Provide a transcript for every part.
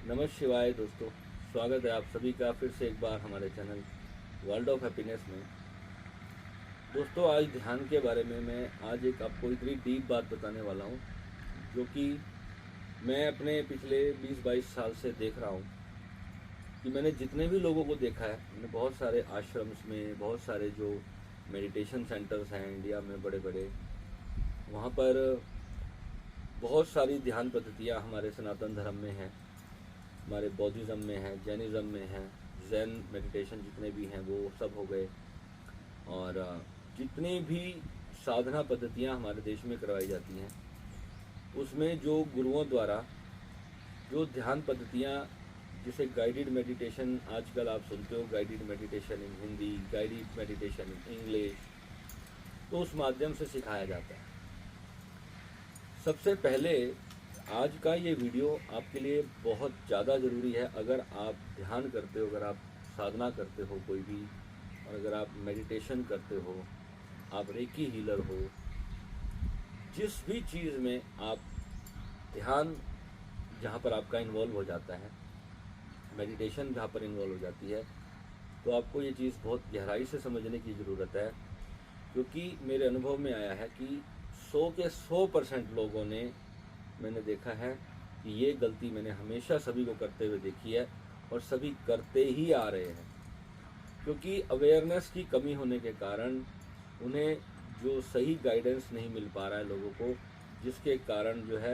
नमः शिवाय दोस्तों, स्वागत है आप सभी का फिर से एक बार हमारे चैनल वर्ल्ड ऑफ हैप्पीनेस में। दोस्तों, आज ध्यान के बारे में मैं आज एक आपको इतनी डीप बात बताने वाला हूँ जो कि मैं अपने पिछले 20-22 साल से देख रहा हूँ कि मैंने जितने भी लोगों को देखा है, मैंने बहुत सारे आश्रम्स में, बहुत सारे जो मेडिटेशन सेंटर्स हैं इंडिया में बड़े बड़े, वहाँ पर बहुत सारी ध्यान पद्धतियाँ हमारे सनातन धर्म में हैं, हमारे बौद्धिज़्म में है, जैनिज़्म में है, जैन मेडिटेशन जितने भी हैं वो सब हो गए। और जितनी भी साधना पद्धतियां हमारे देश में करवाई जाती हैं उसमें जो गुरुओं द्वारा जो ध्यान पद्धतियां, जिसे गाइडेड मेडिटेशन आजकल आप सुनते हो, guided meditation in Hindi, guided meditation in English, तो उस माध्यम से सिखाया जाता है। सबसे पहले आज का ये वीडियो आपके लिए बहुत ज़्यादा ज़रूरी है। अगर आप ध्यान करते हो, अगर आप साधना करते हो कोई भी, और अगर आप मेडिटेशन करते हो, आप रेकी हीलर हो, जिस भी चीज़ में आप ध्यान जहाँ पर आपका इन्वॉल्व हो जाता है, मेडिटेशन जहाँ पर इन्वॉल्व हो जाती है, तो आपको ये चीज़ बहुत गहराई से समझने की ज़रूरत है। क्योंकि मेरे अनुभव में आया है कि 100 के 100% लोगों ने, मैंने देखा है कि ये गलती मैंने हमेशा सभी को करते हुए देखी है और सभी करते ही आ रहे हैं। क्योंकि अवेयरनेस की कमी होने के कारण उन्हें जो सही गाइडेंस नहीं मिल पा रहा है लोगों को, जिसके कारण जो है,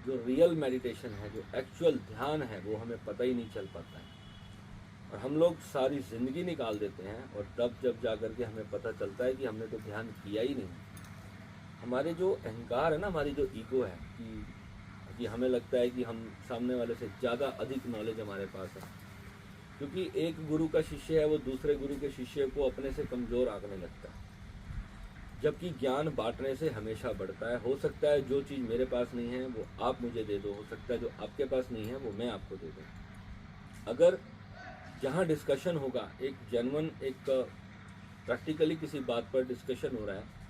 जो रियल मेडिटेशन है, जो एक्चुअल ध्यान है, वो हमें पता ही नहीं चल पाता है। और हम लोग सारी ज़िंदगी निकाल देते हैं और तब जब जा कर के हमें पता चलता है कि हमने तो ध्यान किया ही नहीं। हमारे जो अहंकार है ना, हमारी जो ईगो है कि हमें लगता है कि हम सामने वाले से ज़्यादा अधिक नॉलेज हमारे पास है। क्योंकि एक गुरु का शिष्य है, वो दूसरे गुरु के शिष्य को अपने से कमज़ोर आंकने लगता है, जबकि ज्ञान बांटने से हमेशा बढ़ता है। हो सकता है जो चीज़ मेरे पास नहीं है वो आप मुझे दे दो, हो सकता है जो आपके पास नहीं है वो मैं आपको दे दूँ। अगर जहाँ डिस्कशन होगा, एक जेन्युइन, एक प्रैक्टिकली किसी बात पर डिस्कशन हो रहा है,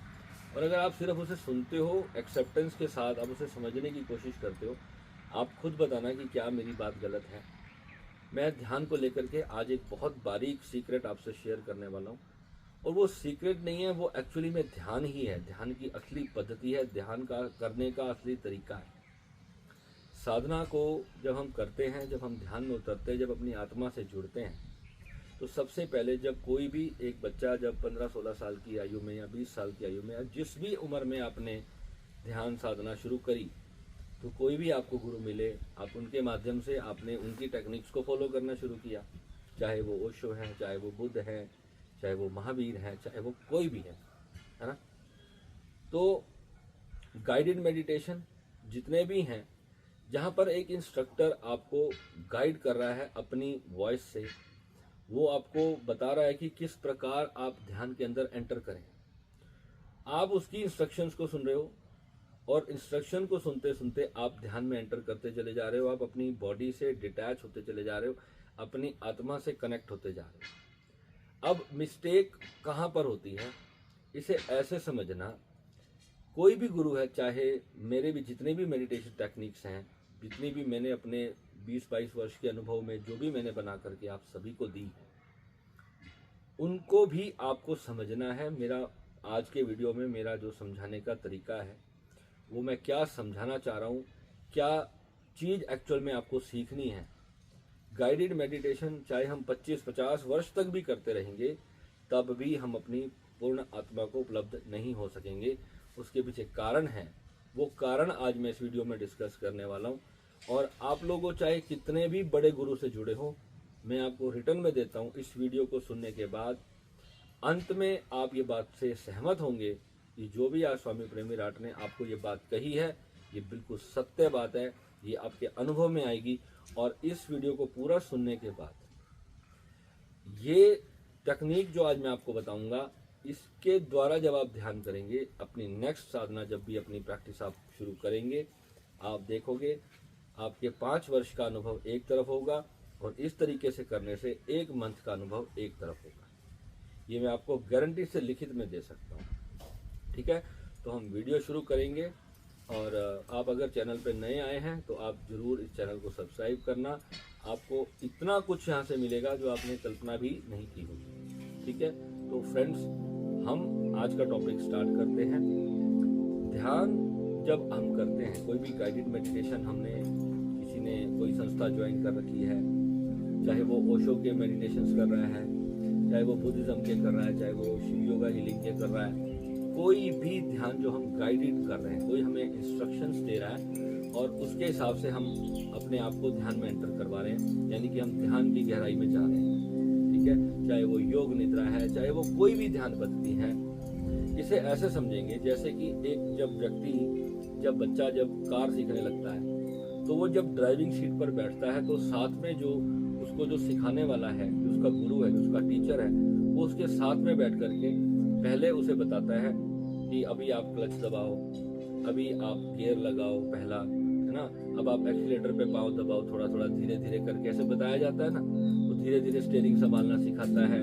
और अगर आप सिर्फ उसे सुनते हो, एक्सेप्टेंस के साथ आप उसे समझने की कोशिश करते हो, आप खुद बताना कि क्या मेरी बात गलत है। मैं ध्यान को लेकर के आज एक बहुत बारीक सीक्रेट आपसे शेयर करने वाला हूँ, और वो सीक्रेट नहीं है, वो एक्चुअली में ध्यान ही है। ध्यान की असली पद्धति है, ध्यान का करने का असली तरीका है। साधना को जब हम करते हैं, जब हम ध्यान में उतरते हैं, जब अपनी आत्मा से जुड़ते हैं, तो सबसे पहले जब कोई भी एक बच्चा जब 15-16 साल की आयु में या 20 साल की आयु में या जिस भी उम्र में आपने ध्यान साधना शुरू करी, तो कोई भी आपको गुरु मिले, आप उनके माध्यम से आपने उनकी टेक्निक्स को फॉलो करना शुरू किया, चाहे वो ओशो है, चाहे वो बुद्ध है, चाहे वो महावीर है, चाहे वो कोई भी है ना। तो गाइडेड मेडिटेशन जितने भी हैं, जहाँ पर एक इंस्ट्रक्टर आपको गाइड कर रहा है अपनी वॉइस से, वो आपको बता रहा है कि किस प्रकार आप ध्यान के अंदर एंटर करें। आप उसकी इंस्ट्रक्शंस को सुन रहे हो, और इंस्ट्रक्शन को सुनते सुनते आप ध्यान में एंटर करते चले जा रहे हो, आप अपनी बॉडी से डिटैच होते चले जा रहे हो, अपनी आत्मा से कनेक्ट होते जा रहे हो। अब मिस्टेक कहाँ पर होती है, इसे ऐसे समझना, कोई भी गुरु है, चाहे मेरे भी जितने भी मेडिटेशन टेक्निक्स हैं, जितनी भी मैंने अपने 20-22 वर्ष के अनुभव में जो भी मैंने बना करके आप सभी को दी है, उनको भी आपको समझना है। मेरा आज के वीडियो में मेरा जो समझाने का तरीका है, वो मैं क्या समझाना चाह रहा हूँ, क्या चीज़ एक्चुअल में आपको सीखनी है। गाइडेड मेडिटेशन चाहे हम 25-50 वर्ष तक भी करते रहेंगे, तब भी हम अपनी पूर्ण आत्मा को उपलब्ध नहीं हो सकेंगे। उसके पीछे कारण है, वो कारण आज मैं इस वीडियो में डिस्कस करने वाला हूँ। और आप लोगों चाहे कितने भी बड़े गुरु से जुड़े हो, मैं आपको रिटर्न में देता हूँ, इस वीडियो को सुनने के बाद अंत में आप ये बात से सहमत होंगे कि जो भी आज स्वामी प्रेमी राट ने आपको ये बात कही है, ये बिल्कुल सत्य बात है, ये आपके अनुभव में आएगी। और इस वीडियो को पूरा सुनने के बाद ये टेक्निक जो आज मैं आपको बताऊंगा, इसके द्वारा जब आप ध्यान करेंगे, अपनी नेक्स्ट साधना जब भी अपनी प्रैक्टिस आप शुरू करेंगे, आप देखोगे आपके 5 वर्ष का अनुभव एक तरफ होगा, और इस तरीके से करने से 1 मंथ का अनुभव एक तरफ होगा। ये मैं आपको गारंटी से लिखित में दे सकता हूँ। ठीक है, तो हम वीडियो शुरू करेंगे। और आप अगर चैनल पे नए आए हैं तो आप ज़रूर इस चैनल को सब्सक्राइब करना। आपको इतना कुछ यहाँ से मिलेगा जो आपने कल्पना भी नहीं की होगी। ठीक है, तो फ्रेंड्स, हम आज का टॉपिक स्टार्ट करते हैं। ध्यान जब हम करते हैं, कोई भी गाइडेड मेडिटेशन, हमने किसी ने कोई संस्था ज्वाइन कर रखी है, चाहे वो ओशो के मेडिटेशंस कर रहा है, चाहे वो बुद्धिज्म के कर रहा है, चाहे वो शिव योगा हीलिंग के कर रहा है, कोई भी ध्यान जो हम गाइडेड कर रहे हैं, कोई हमें इंस्ट्रक्शंस दे रहा है और उसके हिसाब से हम अपने आप को ध्यान में एंटर करवा रहे हैं, यानी कि हम ध्यान की गहराई में जा रहे हैं। ठीक है, चाहे वो योग निद्रा है, चाहे वो कोई भी ध्यान पद्धति है। इसे ऐसे समझेंगे जैसे कि एक जब बच्चा कार सीखने लगता है तो वो जब ड्राइविंग सीट पर बैठता है तो साथ में जो उसको जो सिखाने वाला है, जो उसका गुरु है, जो उसका टीचर है, वो उसके साथ में बैठ करके पहले उसे बताता है कि अभी आप क्लच दबाओ, अभी आप गियर लगाओ पहला, है ना, अब आप एक्सीलेटर पे पाँव दबाओ, थोड़ा थोड़ा धीरे धीरे करके ऐसे बताया जाता है ना। तो धीरे धीरे स्टीयरिंग संभालना सिखाता है,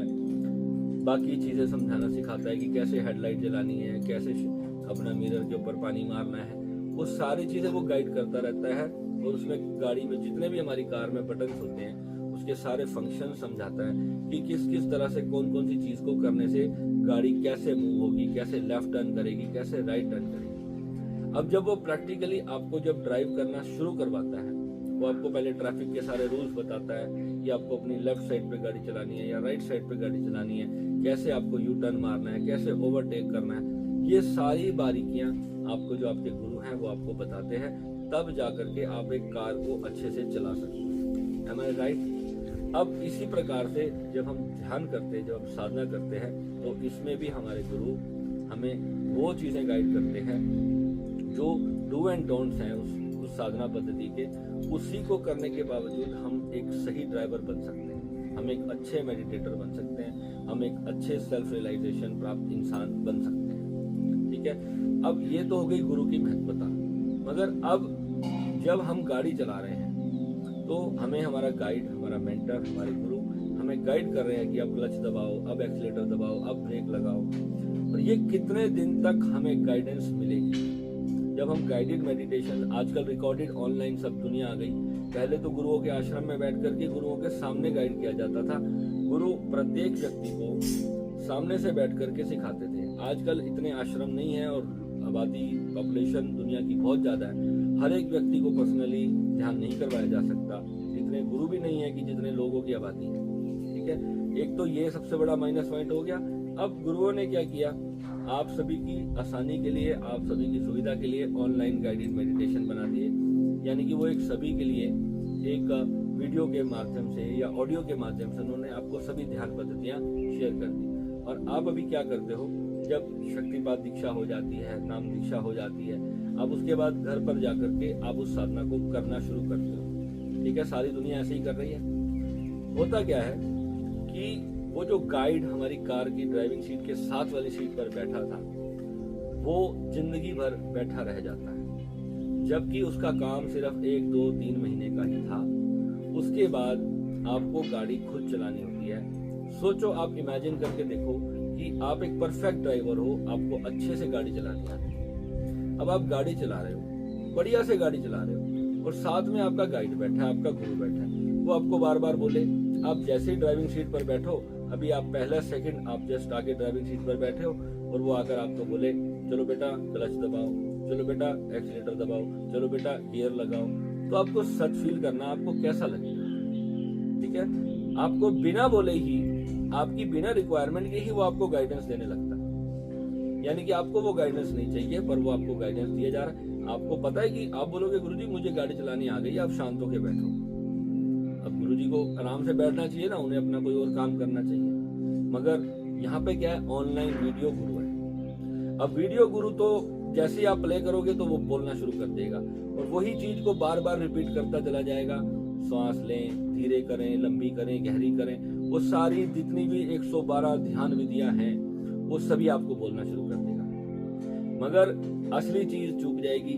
बाकी चीज़ें समझाना सिखाता है कि कैसे हेडलाइट जलानी है, कैसे अपना मिरर के ऊपर पानी मारना है, वो सारी चीज़ें वो गाइड करता रहता है। और उसमें गाड़ी में जितने भी हमारी कार में बटन्स होते हैं उसके सारे फंक्शन समझाता है कि किस किस तरह से कौन कौन सी चीज़ को करने से गाड़ी कैसे मूव होगी, कैसे लेफ्ट टर्न करेगी, कैसे राइट टर्न करेगी। अब जब वो प्रैक्टिकली आपको जब ड्राइव करना शुरू करवाता है, वो आपको पहले ट्रैफिक के सारे रूल्स बताता है कि आपको अपनी लेफ्ट साइड पे गाड़ी चलानी है या राइट साइड पे गाड़ी चलानी है, कैसे आपको यू टर्न मारना है, कैसे ओवरटेक करना है। ये सारी बारीकियां आपको जो आपके गुरु हैं वो आपको बताते हैं, तब जाकर के आप एक कार को अच्छे से चला सकते हैं। Am I right? अब इसी प्रकार से जब हम ध्यान करते हैं, जब हम साधना करते हैं, तो इसमें भी हमारे गुरु हमें वो चीज़ें गाइड करते हैं जो डू एंड डोंट्स हैं उस साधना पद्धति के। उसी को करने के बावजूद हम एक सही ड्राइवर बन सकते हैं, हम एक अच्छे मेडिटेटर बन सकते हैं, हम एक अच्छे सेल्फ रियलाइजेशन प्राप्त इंसान बन सकते हैं। ठीक है, अब ये तो हो गई गुरु की महत्वता। मगर अब जब हम गाड़ी चला रहे हैं तो हमें हमारा गाइड, हमारा मेंटर, हमारे गुरु हमें गाइड कर रहे हैं कि अब क्लच दबाओ, अब एक्सीलेटर दबाओ, अब ब्रेक लगाओ। और ये कितने दिन तक हमें गाइडेंस मिलेगी? जब हम गाइडेड मेडिटेशन, आजकल रिकॉर्डेड ऑनलाइन सब दुनिया आ गई। पहले तो गुरुओं के आश्रम में बैठ करके गुरुओं के सामने गाइड किया जाता था। गुरु प्रत्येक व्यक्ति को सामने से बैठ करके सिखाते थे। आजकल इतने आश्रम नहीं है और आबादी, पॉपुलेशन दुनिया की बहुत ज़्यादा है। हर एक व्यक्ति को पर्सनली ध्यान नहीं करवाया जा सकता, इतने गुरु भी नहीं है कि जितने लोगों की आबादी है। ठीक है, एक तो ये सबसे बड़ा माइनस पॉइंट हो गया। अब गुरुओं ने क्या किया, आप सभी की आसानी के लिए, आप सभी की सुविधा के लिए ऑनलाइन गाइडेड मेडिटेशन बना दिए। यानी कि वो एक सभी के लिए एक वीडियो के माध्यम से या ऑडियो के माध्यम से उन्होंने आपको सभी ध्यान पद्धतियाँ शेयर कर दी। और आप अभी क्या करते हो, जब शक्तिपात दीक्षा हो जाती है, नाम दीक्षा हो जाती है, अब उसके बाद घर पर जाकर के आप उस साधना को करना शुरू करते हो। ठीक है, सारी दुनिया ऐसे ही कर रही है। होता क्या है कि वो जो गाइड हमारी कार की ड्राइविंग सीट के साथ वाली सीट पर बैठा था, वो जिंदगी भर बैठा रह जाता है, जबकि उसका काम सिर्फ 1, 2, 3 महीने का ही था। उसके बाद आपको गाड़ी खुद चलानी होती है। सोचो, आप इमेजिन करके देखो कि आप एक परफेक्ट ड्राइवर हो, आपको अच्छे से गाड़ी चलानी आती है। अब आप गाड़ी चला रहे हो, बढ़िया से गाड़ी चला रहे हो, और साथ में आपका गाइड बैठा है, आपका गुरु बैठा है। वो आपको बार बार बोले, आप जैसे ही ड्राइविंग सीट पर बैठो, अभी आप पहला सेकंड आप जस्ट आगे ड्राइविंग सीट पर बैठे हो, और वो आकर आपको बोले, चलो बेटा क्लच दबाओ, चलो बेटा एक्सीलेटर दबाओ, चलो बेटा गियर लगाओ, तो आपको सच फील करना, आपको कैसा लगेगा? ठीक है, आपको बिना बोले ही, आपकी बिना रिक्वायरमेंट के ही वो आपको गाइडेंस देने लगता है। यानी कि आपको वो गाइडेंस नहीं चाहिए, पर वो आपको गाइडेंस दिया जा रहा है। आपको पता है कि आप बोलोगे गुरुजी मुझे गाड़ी चलानी आ गई, आप शांत होकर बैठो। अब गुरुजी को आराम से बैठना चाहिए ना, उन्हें अपना कोई और काम करना चाहिए। मगर यहाँ पे क्या है, ऑनलाइन वीडियो गुरु है। अब वीडियो गुरु तो जैसे ही आप प्ले करोगे तो वो बोलना शुरू कर देगा, और वही चीज को बार बार रिपीट करता चला जाएगा। सांस लें, धीरे करें, लंबी करें, गहरी करें, वो सारी जितनी भी 112 ध्यान विधियां हैं वो सभी आपको बोलना शुरू कर देगा। मगर असली चीज चूक जाएगी,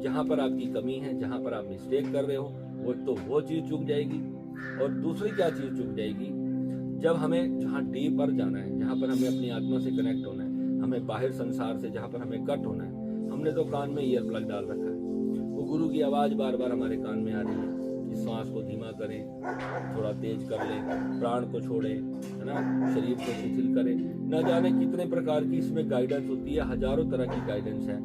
जहां पर आपकी कमी है, जहां पर आप मिस्टेक कर रहे हो, वो चीज चूक जाएगी। और दूसरी क्या चीज चूक जाएगी, जब हमें जहाँ डीपर जाना है, जहाँ पर हमें अपनी आत्मा से कनेक्ट होना है, हमें बाहर संसार से जहाँ पर हमें कट होना है, हमने तो कान में ईयर प्लग डाल रखा है, वो गुरु की आवाज़ बार बार हमारे कान में आ रही है कि सांस को धीमा करें, थोड़ा तेज कर लें, प्राण को छोड़ें, है ना, शरीर को शिथिल करें। न जाने कितने प्रकार की इसमें गाइडेंस होती है, हजारों तरह की गाइडेंस है।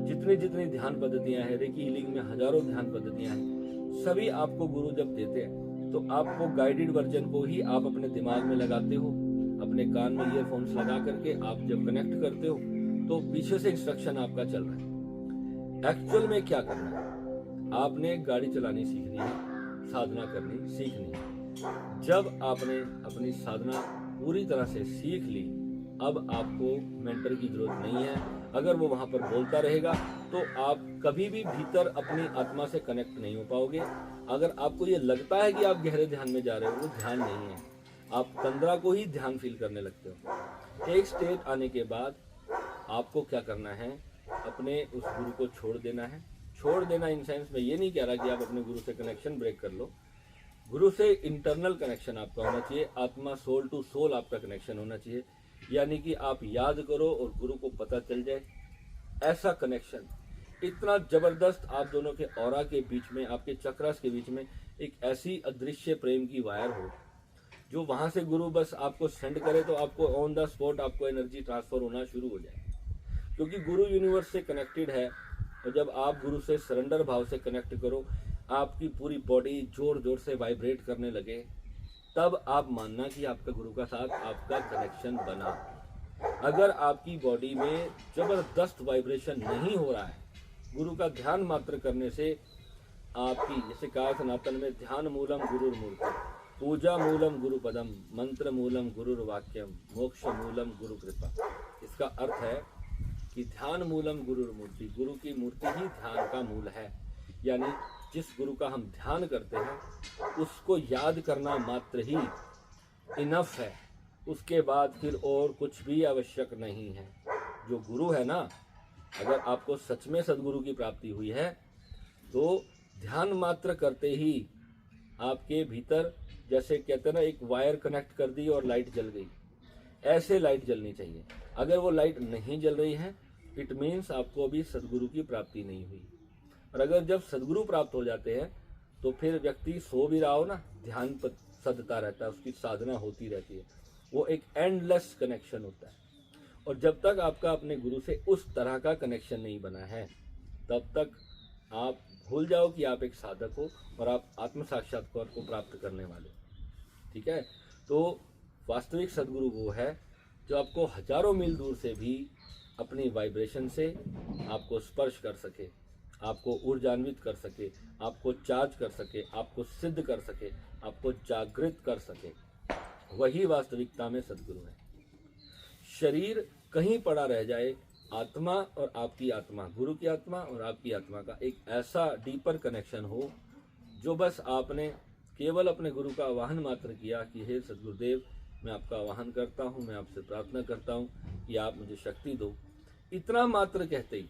जितनी जितनी ध्यान पद्धतियां हैं, रेकी हीलिंग में हजारों ध्यान पद्धतियां हैं, सभी आपको गुरु जब देते हैं तो आपको गाइडेड वर्जन को ही आप अपने दिमाग में लगाते हो। अपने कान में ईयरफोन्स लगा करके आप जब कनेक्ट करते हो तो पीछे से इंस्ट्रक्शन आपका चल रहा है। एक्चुअल में क्या करना है, आपने गाड़ी चलानी सीखनी है, साधना करनी सीखनी है। जब आपने अपनी साधना पूरी तरह से सीख ली, अब आपको मेंटर की जरूरत नहीं है। अगर वो वहां पर बोलता रहेगा तो आप कभी भी भीतर अपनी आत्मा से कनेक्ट नहीं हो पाओगे। अगर आपको ये लगता है कि आप गहरे ध्यान में जा रहे हो, वो ध्यान नहीं है, आप तंद्रा को ही ध्यान फील करने लगते हो। एक स्टेट आने के बाद आपको क्या करना है, अपने उस गुरु को छोड़ देना है। छोड़ देना इन सेंस में ये नहीं कह रहा कि आप अपने गुरु से कनेक्शन ब्रेक कर लो। गुरु से इंटरनल कनेक्शन आपका होना चाहिए, आत्मा सोल टू सोल आपका कनेक्शन होना चाहिए। यानी कि आप याद करो और गुरु को पता चल जाए, ऐसा कनेक्शन इतना जबरदस्त आप दोनों के ऑरा के बीच में, आपके चक्रास के बीच में एक ऐसी अदृश्य प्रेम की वायर हो जो वहां से गुरु बस आपको सेंड करे तो आपको ऑन द स्पॉट आपको एनर्जी ट्रांसफर होना शुरू हो जाए। क्योंकि गुरु यूनिवर्स से कनेक्टेड है और जब आप गुरु से सरेंडर भाव से कनेक्ट करो, आपकी पूरी बॉडी जोर जोर से वाइब्रेट करने लगे, तब आप मानना कि आपका गुरु का साथ आपका कनेक्शन बना। अगर आपकी बॉडी में जबरदस्त वाइब्रेशन नहीं हो रहा है, गुरु का ध्यान मात्र करने से आपकी, जैसे कहा सनातन में, ध्यान मूलम गुरुर्मूर्ति, पूजा मूलम गुरु पदम, मंत्र मूलम गुरुर्वाक्यम, मोक्ष मूलम गुरु कृपा। इसका अर्थ है कि ध्यान मूलम गुरुर्मूर्ति, गुरु की मूर्ति ही ध्यान का मूल है। यानी जिस गुरु का हम ध्यान करते हैं उसको याद करना मात्र ही इनफ है, उसके बाद फिर और कुछ भी आवश्यक नहीं है। जो गुरु है ना, अगर आपको सच में सदगुरु की प्राप्ति हुई है तो ध्यान मात्र करते ही आपके भीतर, जैसे कहते हैं ना, एक वायर कनेक्ट कर दी और लाइट जल गई, ऐसे लाइट जलनी चाहिए। अगर वो लाइट नहीं जल रही है, इट मीन्स आपको अभी सदगुरु की प्राप्ति नहीं हुई। और अगर जब सदगुरु प्राप्त हो जाते हैं तो फिर व्यक्ति सो भी रहा हो ना, ध्यान पर सदता रहता है, उसकी साधना होती रहती है, वो एक एंडलेस कनेक्शन होता है। और जब तक आपका अपने गुरु से उस तरह का कनेक्शन नहीं बना है, तब तक आप भूल जाओ कि आप एक साधक हो और आप आत्म साक्षात्कार को प्राप्त करने वाले हो। ठीक है, तो वास्तविक सदगुरु वो है जो आपको हजारों मील दूर से भी अपनी वाइब्रेशन से आपको स्पर्श कर सके, आपको ऊर्जान्वित कर सके, आपको चार्ज कर सके, आपको सिद्ध कर सके, आपको जागृत कर सके। वही वास्तविकता में सदगुरु है। शरीर कहीं पड़ा रह जाए, आत्मा और आपकी आत्मा, गुरु की आत्मा और आपकी आत्मा का एक ऐसा डीपर कनेक्शन हो जो बस आपने केवल अपने गुरु का आवाहन मात्र किया कि हे सदगुरुदेव, मैं आपका आवाहन करता हूँ, मैं आपसे प्रार्थना करता हूँ कि आप मुझे शक्ति दो। इतना मात्र कहते ही,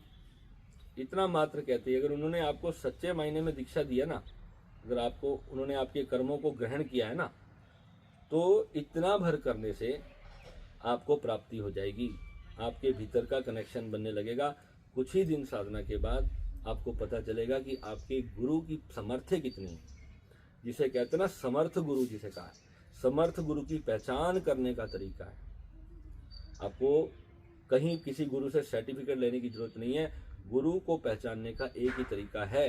इतना मात्र कहते ही अगर उन्होंने आपको सच्चे मायने में दीक्षा दिया ना, अगर आपको उन्होंने आपके कर्मों को ग्रहण किया है ना, तो इतना भर करने से आपको प्राप्ति हो जाएगी, आपके भीतर का कनेक्शन बनने लगेगा। कुछ ही दिन साधना के बाद आपको पता चलेगा कि आपके गुरु की सामर्थ्य कितनी है। जिसे कहते हैं ना समर्थ गुरु, जिसे कहा है, समर्थ गुरु की पहचान करने का तरीका है। आपको कहीं किसी गुरु से सर्टिफिकेट लेने की जरूरत नहीं है, गुरु को पहचानने का एक ही तरीका है।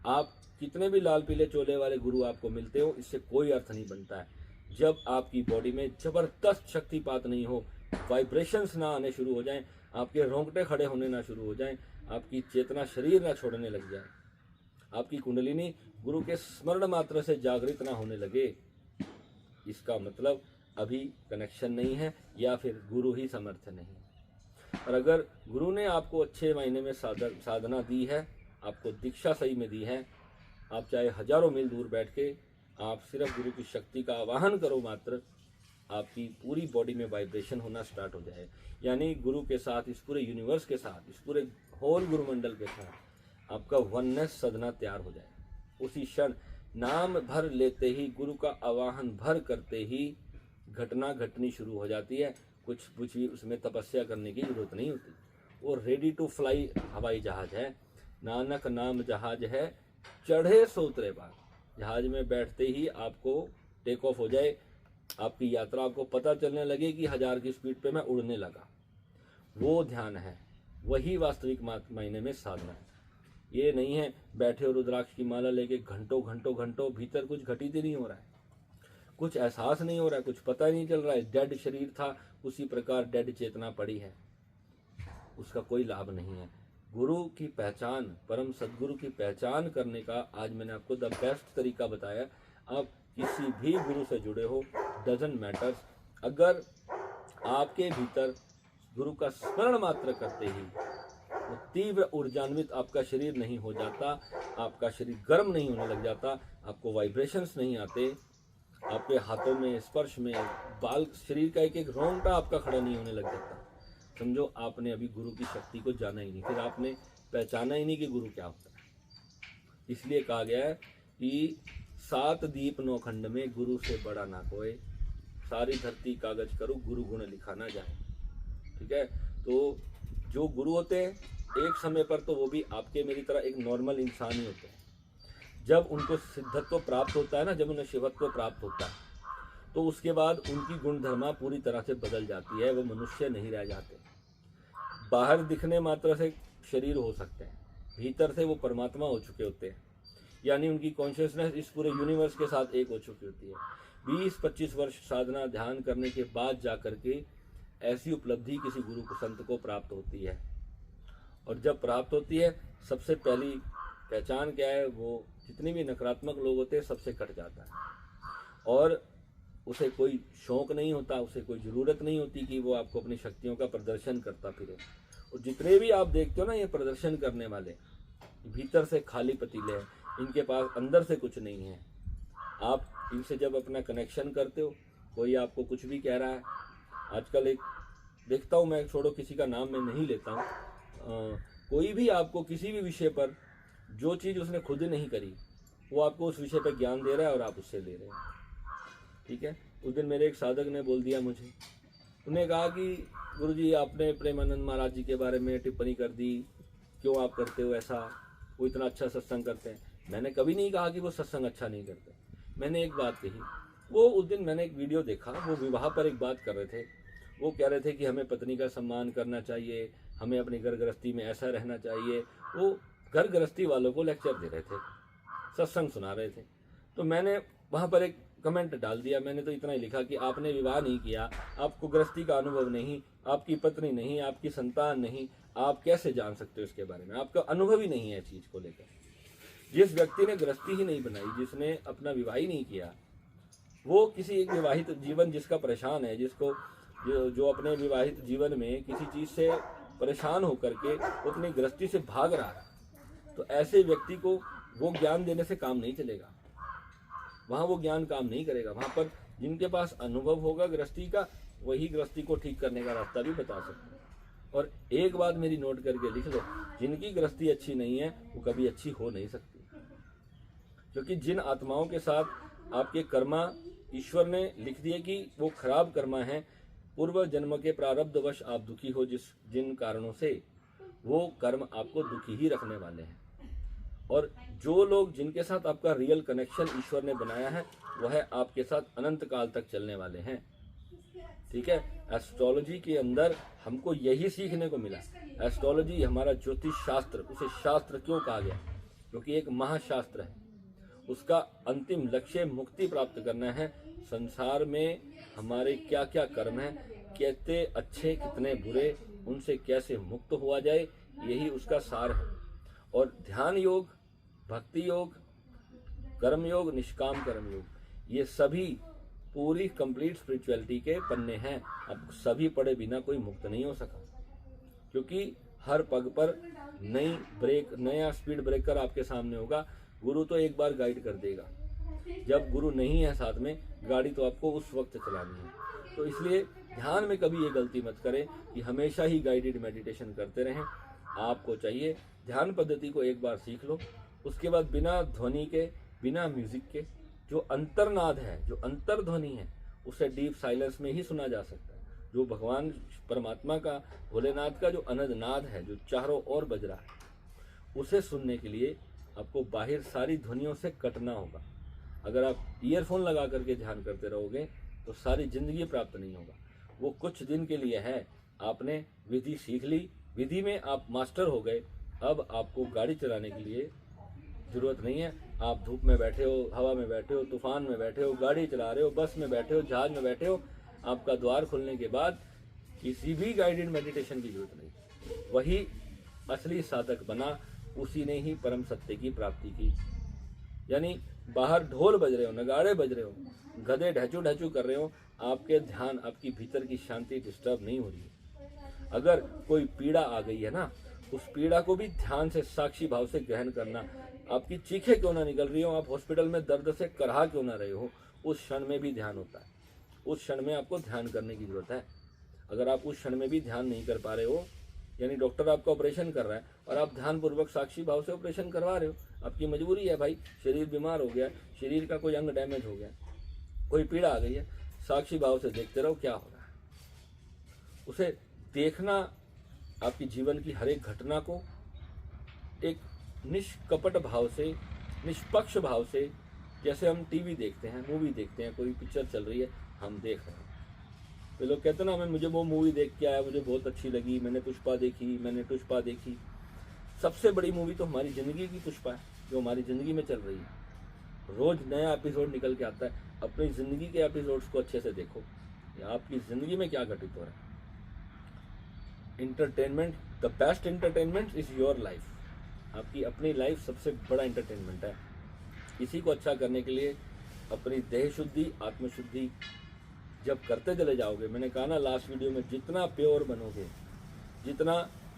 आप कितने भी लाल पीले चोले वाले गुरु आपको मिलते हो, इससे कोई अर्थ नहीं बनता है जब आपकी बॉडी में जबरदस्त शक्तिपात नहीं हो, वाइब्रेशंस ना आने शुरू हो जाएं, आपके रोंगटे खड़े होने ना शुरू हो जाएं, आपकी चेतना शरीर ना छोड़ने लग जाए, आपकी कुंडलिनी गुरु के स्मरण मात्र से जागृत ना होने लगे, इसका मतलब अभी कनेक्शन नहीं है या फिर गुरु ही समर्थ नहीं है। और अगर गुरु ने आपको अच्छे मायने में साधना दी है, आपको दीक्षा सही में दी है, आप चाहे हजारों मील दूर बैठ के आप सिर्फ गुरु की शक्ति का आवाहन करो मात्र, आपकी पूरी बॉडी में वाइब्रेशन होना स्टार्ट हो जाए। यानी गुरु के साथ, इस पूरे यूनिवर्स के साथ, इस पूरे होल गुरुमंडल के साथ आपका वननेस सदना तैयार हो जाए। उसी क्षण नाम भर लेते ही, गुरु का आवाहन भर करते ही घटना घटनी शुरू हो जाती है। कुछ भी उसमें तपस्या करने की जरूरत नहीं होती, वो रेडी टू फ्लाई हवाई जहाज है। नानक नाम जहाज है, चढ़े सो उतरे पार। जहाज में बैठते ही आपको टेक ऑफ हो जाए, आपकी यात्रा आपको पता चलने लगे कि 1000 की स्पीड पे मैं उड़ने लगा, वो ध्यान है, वही वास्तविक मायने में साधना है। ये नहीं है बैठे और रुद्राक्ष की माला लेके घंटों घंटों घंटों भीतर कुछ घटित ही नहीं हो रहा है, कुछ एहसास नहीं हो रहा है, कुछ पता ही नहीं चल रहा है। डेड शरीर था, उसी प्रकार डेड चेतना पड़ी है, उसका कोई लाभ नहीं है। गुरु की पहचान, परम सदगुरु की पहचान करने का आज मैंने आपको द बेस्ट तरीका बताया। आप किसी भी गुरु से जुड़े हो, डजंट मैटर्स, अगर आपके भीतर गुरु का स्मरण मात्र करते ही वो तीव्र ऊर्जान्वित आपका शरीर नहीं हो जाता, आपका शरीर गर्म नहीं होने लग जाता, आपको वाइब्रेशंस नहीं आते, आपके हाथों में, स्पर्श में, बाल, शरीर का एक एक रोंगटा आपका खड़ा नहीं होने लग जाता, समझो आपने अभी गुरु की शक्ति को जाना ही नहीं, फिर आपने पहचाना ही नहीं कि गुरु क्या होता है। इसलिए कहा गया है कि 7 दीप 9 खंड में गुरु से बड़ा ना कोई, सारी धरती कागज करूँ गुरु गुण लिखा ना जाए। ठीक है, तो जो गुरु होते हैं एक समय पर तो वो भी आपके मेरी तरह एक नॉर्मल इंसान ही होते हैं। जब उनको सिद्धत्व प्राप्त होता है ना, जब उन्हें शिवत्व प्राप्त होता है, तो उसके बाद उनकी गुणधर्मा पूरी तरह से बदल जाती है, वो मनुष्य नहीं रह जाते। बाहर दिखने मात्र से शरीर हो सकते हैं, भीतर से वो परमात्मा हो चुके होते हैं, यानी उनकी कॉन्शियसनेस इस पूरे यूनिवर्स के साथ एक हो चुकी होती है। 20-25 वर्ष साधना ध्यान करने के बाद जाकर के ऐसी उपलब्धि किसी गुरु को संत को प्राप्त होती है। और जब प्राप्त होती है, सबसे पहली पहचान क्या है, वो जितने भी नकारात्मक लोग होते हैं सबसे कट जाता है, और उसे कोई शौक नहीं होता, उसे कोई ज़रूरत नहीं होती कि वो आपको अपनी शक्तियों का प्रदर्शन करता फिरे। और जितने भी आप देखते हो ना ये प्रदर्शन करने वाले, भीतर से खाली पतीले हैं, इनके पास अंदर से कुछ नहीं है। आप इनसे जब अपना कनेक्शन करते हो, कोई आपको कुछ भी कह रहा है, आजकल एक देखता हूँ मैं, छोड़ो किसी का नाम मैं नहीं लेता हूँ, कोई भी आपको किसी भी विषय पर जो चीज़ उसने खुद नहीं करी वो आपको उस विषय पर ज्ञान दे रहा है और आप उससे ले रहे हैं। ठीक है, उस दिन मेरे एक साधक ने बोल दिया मुझे, उन्हें कहा कि गुरुजी आपने प्रेमानंद महाराज जी के बारे में टिप्पणी कर दी, क्यों आप करते हो ऐसा, वो इतना अच्छा सत्संग करते हैं। मैंने कभी नहीं कहा कि वो सत्संग अच्छा नहीं करते, मैंने एक बात कही, वो उस दिन मैंने एक वीडियो देखा, वो विवाह पर एक बात कर रहे थे, वो कह रहे थे कि हमें पत्नी का सम्मान करना चाहिए, हमें अपनी घर गृहस्थी में ऐसा रहना चाहिए। वो घर गृहस्थी वालों को लेक्चर दे रहे थे, सत्संग सुना रहे थे। तो मैंने वहाँ पर एक कमेंट डाल दिया, मैंने तो इतना ही लिखा कि आपने विवाह नहीं किया, आपको गृहस्थी का अनुभव नहीं, आपकी पत्नी नहीं, आपकी संतान नहीं, आप कैसे जान सकते हो इसके बारे में, आपका अनुभव ही नहीं है इस चीज़ को लेकर। जिस व्यक्ति ने गृहस्थी ही नहीं बनाई, जिसने अपना विवाह ही नहीं किया, वो किसी एक विवाहित जीवन जिसका परेशान है, जिसको जो अपने विवाहित जीवन में किसी चीज़ से परेशान होकर के अपनी गृहस्थी से भाग रहा है, तो ऐसे व्यक्ति को वो ज्ञान देने से काम नहीं चलेगा, वहाँ वो ज्ञान काम नहीं करेगा। वहाँ पर जिनके पास अनुभव होगा गृहस्थी का, वही गृहस्थी को ठीक करने का रास्ता भी बता सकते हैं। और एक बात मेरी नोट करके लिख लो, जिनकी गृहस्थी अच्छी नहीं है वो कभी अच्छी हो नहीं सकती, क्योंकि जिन आत्माओं के साथ आपके कर्मा ईश्वर ने लिख दिए कि वो खराब कर्मा है, पूर्व जन्म के प्रारब्धवश आप दुखी हो जिन कारणों से, वो कर्म आपको दुखी ही रखने वाले हैं। और जो लोग जिनके साथ आपका रियल कनेक्शन ईश्वर ने बनाया है, वह आपके साथ अनंत काल तक चलने वाले हैं। ठीक है, एस्ट्रोलॉजी के अंदर हमको यही सीखने को मिला। एस्ट्रोलॉजी हमारा ज्योतिष शास्त्र, उसे शास्त्र क्यों कहा गया, क्योंकि एक महाशास्त्र है, उसका अंतिम लक्ष्य मुक्ति प्राप्त करना है। संसार में हमारे क्या क्या कर्म हैं, कितने अच्छे कितने बुरे, उनसे कैसे मुक्त हुआ जाए, यही उसका सार है। और ध्यान योग, भक्ति योग, कर्म योग, निष्काम कर्म योग, ये सभी पूरी कंप्लीट स्पिरिचुअलिटी के पन्ने हैं। अब सभी पढ़े बिना कोई मुक्त नहीं हो सका, क्योंकि हर पग पर नया स्पीड ब्रेकर आपके सामने होगा। गुरु तो एक बार गाइड कर देगा, जब गुरु नहीं है साथ में, गाड़ी तो आपको उस वक्त चलानी है। तो इसलिए ध्यान में कभी ये गलती मत करें कि हमेशा ही गाइडेड मेडिटेशन करते रहें। आपको चाहिए ध्यान पद्धति को एक बार सीख लो, उसके बाद बिना ध्वनि के, बिना म्यूजिक के, जो अंतर्नाद है, जो अंतर्ध्वनि है, उसे डीप साइलेंस में ही सुना जा सकता है। जो भगवान परमात्मा का, भोलेनाथ का जो अनंतनाद है, जो चारों ओर बज रहा है, उसे सुनने के लिए आपको बाहर सारी ध्वनियों से कटना होगा। अगर आप ईयरफोन लगा करके ध्यान करते रहोगे तो सारी जिंदगी प्राप्त नहीं होगा। वो कुछ दिन के लिए है। आपने विधि सीख ली, विधि में आप मास्टर हो गए, अब आपको गाड़ी चलाने के लिए जरूरत नहीं है। आप धूप में बैठे हो, हवा में बैठे हो, तूफान में बैठे हो, गाड़ी चला रहे हो, बस में बैठे हो, जहाज में बैठे हो, आपका द्वार खुलने के बाद किसी भी गाइडेड मेडिटेशन की जरूरत नहीं। वही असली साधक बना, उसी ने ही परम सत्य की प्राप्ति की। यानी बाहर ढोल बज रहे हो, नगाड़े बज रहे हो, गधे ढहचू ढहचू कर रहे हो, आपके ध्यान, आपकी भीतर की शांति डिस्टर्ब नहीं हो रही है। अगर कोई पीड़ा आ गई है ना, उस पीड़ा को भी ध्यान से साक्षी भाव से ग्रहण करना। आपकी चीखें क्यों ना निकल रही हो, आप हॉस्पिटल में दर्द से करहा क्यों ना रहे हो, उस क्षण में भी ध्यान होता है। उस क्षण में आपको ध्यान करने की जरूरत है। अगर आप उस क्षण में भी ध्यान नहीं कर पा रहे हो, यानी डॉक्टर आपका ऑपरेशन कर रहा है और आप ध्यानपूर्वक साक्षी भाव से ऑपरेशन करवा रहे हो, आपकी मजबूरी है भाई, शरीर बीमार हो गया, शरीर का कोई अंग डैमेज हो गया, कोई पीड़ा आ गई है, साक्षी भाव से देखते रहो क्या हो रहा है। उसे देखना, आपकी जीवन की हर एक घटना को एक निष्कपट भाव से, निष्पक्ष भाव से, जैसे हम टीवी देखते हैं, मूवी देखते हैं, कोई पिक्चर चल रही है, हम देख रहे हैं। तो लोग कहते हैं ना, मुझे वो मूवी देख के आया, मुझे बहुत अच्छी लगी, मैंने पुष्पा देखी। सबसे बड़ी मूवी तो हमारी ज़िंदगी की पुष्पा है, जो हमारी ज़िंदगी में चल रही है। रोज़ नया एपिसोड निकल के आता है। अपनी ज़िंदगी के एपिसोड्स को अच्छे से देखो, या आपकी ज़िंदगी में क्या घटित हो रहा है। Entertainment, the best entertainment is your life. आपकी अपनी लाइफ सबसे बड़ा इंटरटेनमेंट है। इसी को अच्छा करने के लिए अपनी देह शुद्धि, आत्मशुद्धि जब करते चले जाओगे, मैंने कहा ना लास्ट वीडियो में, जितना प्योर बनोगे, जितना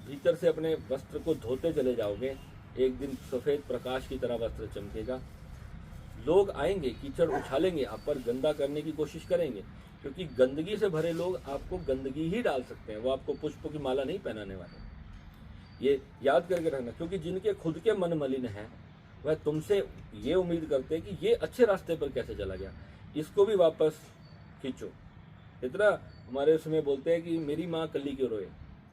भीतर से अपने वस्त्र को धोते चले जाओगे, एक दिन सफ़ेद प्रकाश की तरह वस्त्र चमकेगा। लोग आएंगे, कीचड़ उछालेंगे, आप पर गंदा करने की कोशिश करेंगे, क्योंकि गंदगी से भरे लोग आपको गंदगी ही डाल सकते हैं, वो आपको पुष्पों की माला नहीं पहनाने वाले। ये याद करके रखना, क्योंकि जिनके खुद के मन मलिन हैं, वह तुमसे ये उम्मीद करते हैं कि ये अच्छे रास्ते पर कैसे चला गया, इसको भी वापस खींचो। इतना हमारे उसमें बोलते हैं कि मेरी माँ कली क्यों रोए।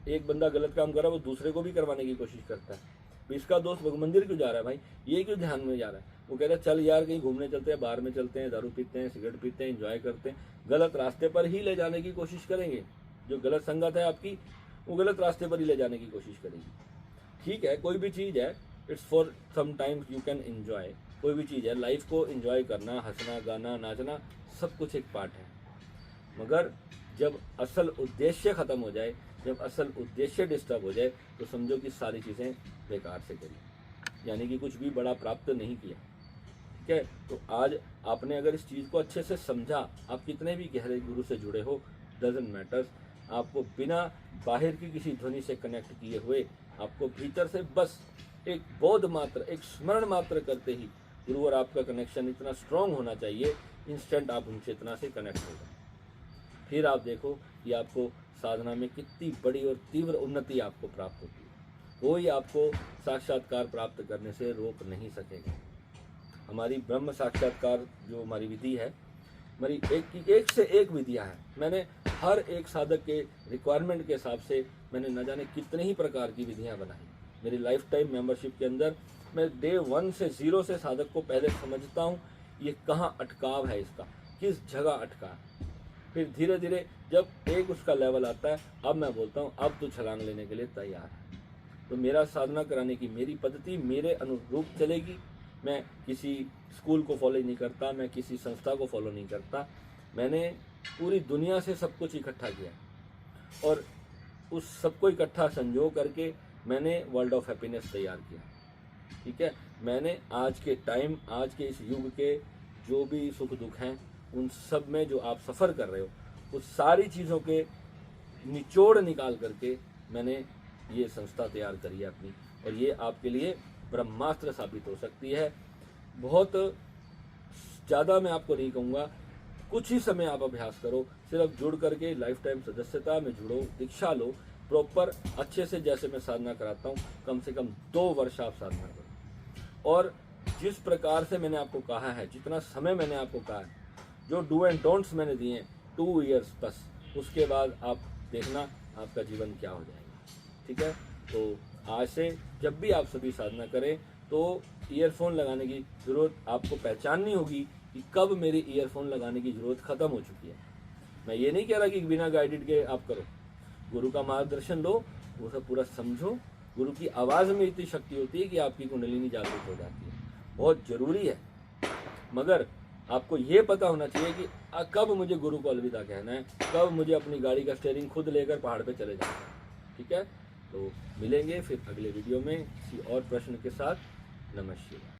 एक बंदा गलत काम कर रहा है, वो दूसरे को भी करवाने की कोशिश करता है। इसका दोस्त मंदिर क्यों जा रहा है भाई, ये क्यों ध्यान में जा रहा है, वो कह रहा है चल यार कहीं घूमने चलते हैं, बाहर में चलते हैं, दारू पीते हैं, सिगरेट पीते हैं, एंजॉय करते हैं। गलत रास्ते पर ही ले जाने की कोशिश करेंगे। जो गलत संगत है आपकी, वो गलत रास्ते पर ही ले जाने की कोशिश करेगी। ठीक है, कोई भी चीज़ है, it's for some times you can enjoy. कोई भी चीज़ है, लाइफ को एंजॉय करना, हंसना, गाना, नाचना, सब कुछ एक पार्ट है। मगर जब असल उद्देश्य ख़त्म हो जाए, जब असल उद्देश्य डिस्टर्ब हो जाए, तो समझो कि सारी चीज़ें बेकार से करी, यानी कि कुछ भी बड़ा प्राप्त नहीं किया। ठीक है, तो आज आपने अगर इस चीज़ को अच्छे से समझा, आप कितने भी गहरे गुरु से जुड़े हो, डजंट मैटर्स, आपको बिना बाहर की किसी ध्वनि से कनेक्ट किए हुए, आपको भीतर से बस एक बोध मात्र, एक स्मरण मात्र करते ही गुरु और आपका कनेक्शन इतना स्ट्रांग होना चाहिए, इंस्टेंट आप उनसे इतना से कनेक्ट होगा। फिर आप देखो कि आपको साधना में कितनी बड़ी और तीव्र उन्नति आपको प्राप्त होती है। कोई आपको साक्षात्कार प्राप्त करने से रोक नहीं सकेगा। हमारी ब्रह्म साक्षात्कार जो हमारी विधि है, हमारी एक से एक विधियाँ हैं। मैंने हर एक साधक के रिक्वायरमेंट के हिसाब से मैंने न जाने कितने ही प्रकार की विधियाँ बनाई। मेरी लाइफ टाइम मेंबरशिप के अंदर मैं डे 1 से 0 से साधक को पहले समझता हूँ, ये कहाँ अटकाव है, इसका किस जगह अटका है। फिर धीरे धीरे जब एक उसका लेवल आता है, अब मैं बोलता हूँ अब तो छलांग लेने के लिए तैयार है। तो मेरा साधना कराने की मेरी पद्धति मेरे अनुरूप चलेगी। मैं किसी स्कूल को फॉलो नहीं करता, मैं किसी संस्था को फॉलो नहीं करता। मैंने पूरी दुनिया से सब कुछ इकट्ठा किया और उस सबको इकट्ठा संजो करके मैंने वर्ल्ड ऑफ हैप्पीनेस तैयार किया। ठीक है, मैंने आज के टाइम, आज के इस युग के जो भी सुख दुख हैं, उन सब में जो आप सफ़र कर रहे हो, उस सारी चीज़ों के निचोड़ निकाल करके मैंने ये संस्था तैयार करी है अपनी, और ये आपके लिए ब्रह्मास्त्र साबित हो सकती है। बहुत ज़्यादा मैं आपको नहीं कहूँगा, कुछ ही समय आप अभ्यास करो, सिर्फ जुड़ करके लाइफ टाइम सदस्यता में जुड़ो, दीक्षा लो प्रॉपर अच्छे से, जैसे मैं साधना कराता हूँ। कम से कम 2 वर्ष आप साधना करो, और जिस प्रकार से मैंने आपको कहा है, जितना समय मैंने आपको कहा है, जो डू एंड डोंट्स मैंने दिए हैं, 2 इयर्स बस, उसके बाद आप देखना आपका जीवन क्या हो जाएगा। ठीक है, तो आज से जब भी आप सभी साधना करें तो ईयरफोन लगाने की ज़रूरत आपको पहचाननी होगी कि कब मेरी ईयरफोन लगाने की ज़रूरत ख़त्म हो चुकी है। मैं ये नहीं कह रहा कि बिना गाइडेड के आप करो, गुरु का मार्गदर्शन लो, वो सब पूरा समझो। गुरु की आवाज़ में इतनी शक्ति होती है कि आपकी कुंडलिनी जागृत हो जाती है, बहुत ज़रूरी है। मगर आपको ये पता होना चाहिए कि कब मुझे गुरु को अलविदा कहना है, कब मुझे अपनी गाड़ी का स्टीयरिंग खुद लेकर पहाड़ पे चले जाना है। ठीक है, तो मिलेंगे फिर अगले वीडियो में किसी और प्रश्न के साथ। नमस्कार।